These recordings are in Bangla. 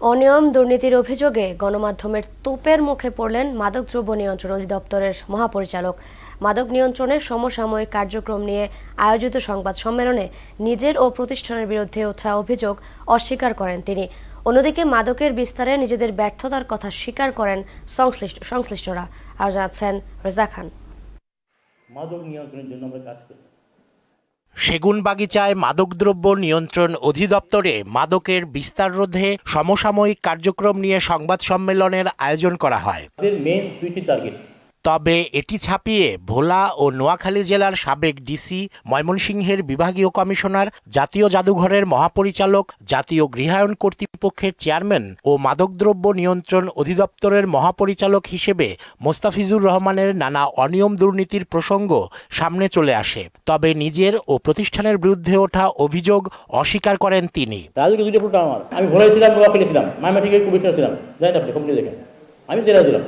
অনিয়ম দুর্নীতির অভিযোগে গণমাধ্যমের তোপের মুখে পড়লেন মাদকদ্রব্য নিয়ন্ত্রণ অধিদপ্তরের মহাপরিচালক। মাদক নিয়ন্ত্রণের সমসাময়িক কার্যক্রম নিয়ে আয়োজিত সংবাদ সম্মেলনে নিজের ও প্রতিষ্ঠানের বিরুদ্ধে ওঠা অভিযোগ অস্বীকার করেন তিনি। অন্যদিকে মাদকের বিস্তারে নিজেদের ব্যর্থতার কথা স্বীকার করেন সংশ্লিষ্টরা। আর জানাচ্ছেন রেজা খান। মাদক নিয়ন্ত্রণের জন্য আমরা কাজ করছি। সেগুনবাগিচায় মাদকদ্রব্য নিয়ন্ত্রণ অধিদপ্তরে মাদকের বিস্তার রোধে সমসাময়িক কার্যক্রম নিয়ে সংবাদ সম্মেলনের আয়োজন করা হয়। মেইন দুইটি টার্গেট, তবে এটি ছাপিয়ে ভোলা ও নোয়াখালী জেলার সাবেক ডিসি, ময়মনসিংহের বিভাগীয় কমিশনার, জাতীয় জাদুঘরের মহাপরিচালক, জাতীয় গৃহায়ণ কর্তৃপক্ষের চেয়ারম্যান ও মাদকদ্রব্য নিয়ন্ত্রণ অধিদপ্তরের মহাপরিচালক হিসেবে মোস্তাফিজুর রহমানের নানা অনিয়ম দুর্নীতির প্রসঙ্গ সামনে চলে আসে। তবে নিজের ও প্রতিষ্ঠানের বিরুদ্ধে ওঠা অভিযোগ অস্বীকার করেন তিনি। আমি ভোলাই ছিলাম, নোয়াখালী ছিলাম, ময়মনসিংহের কমিশনার ছিলাম, জানেন আপনি কমিটি দেখেন, আমি জেলা ছিলাম।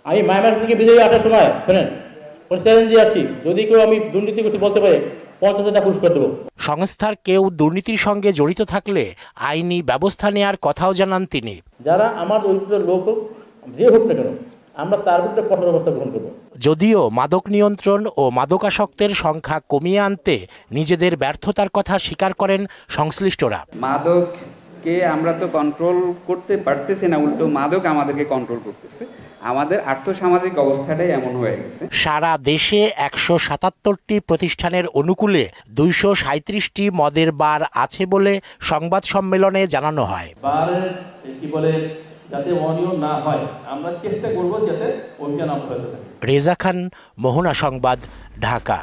আমি মায়ামার থেকে বিদেশে আসার সময় শোনেন চ্যালেঞ্জ দিয়ে আসছি, যদি কেউ আমি দুর্নীতি করতে বলতে পারে 50,000 টাকা পুরস্কার দেবো। সংস্থার কেউ দুর্নীতির সঙ্গে জড়িত থাকলে আইনি ব্যবস্থা নেওয়ার কথাও জানান তিনি। যারা আমার লোক হোক, যে হোক না কেন, আমরা তার বিরুদ্ধে কঠোর অবস্থা গ্রহণ করব। যদিও মাদক নিয়ন্ত্রণ ও মাদকাসক্তের সংখ্যা কমিয়ে আনতে নিজেদের ব্যর্থতার কথা স্বীকার করেন সংশ্লিষ্টরা। মাদককে আমরা তো কন্ট্রোল করতে পারতেছি না, উল্টো মাদক আমাদেরকে কন্ট্রোল করতেছে। আমাদের আর্থসামাজিক অবস্থাটাই এমন হয়ে গেছে। সারা দেশে 177টি প্রতিষ্ঠানের অনুকূলে 237টি মদের বার আছে বলে সংবাদ সম্মেলনে জানানো হয়। যাতে অনিয়ম না হয়, আমরা চেষ্টা করব যাতে অভিযান অব্যাহত থাকে। রেজা খান, মোহনা সংবাদ, ঢাকা।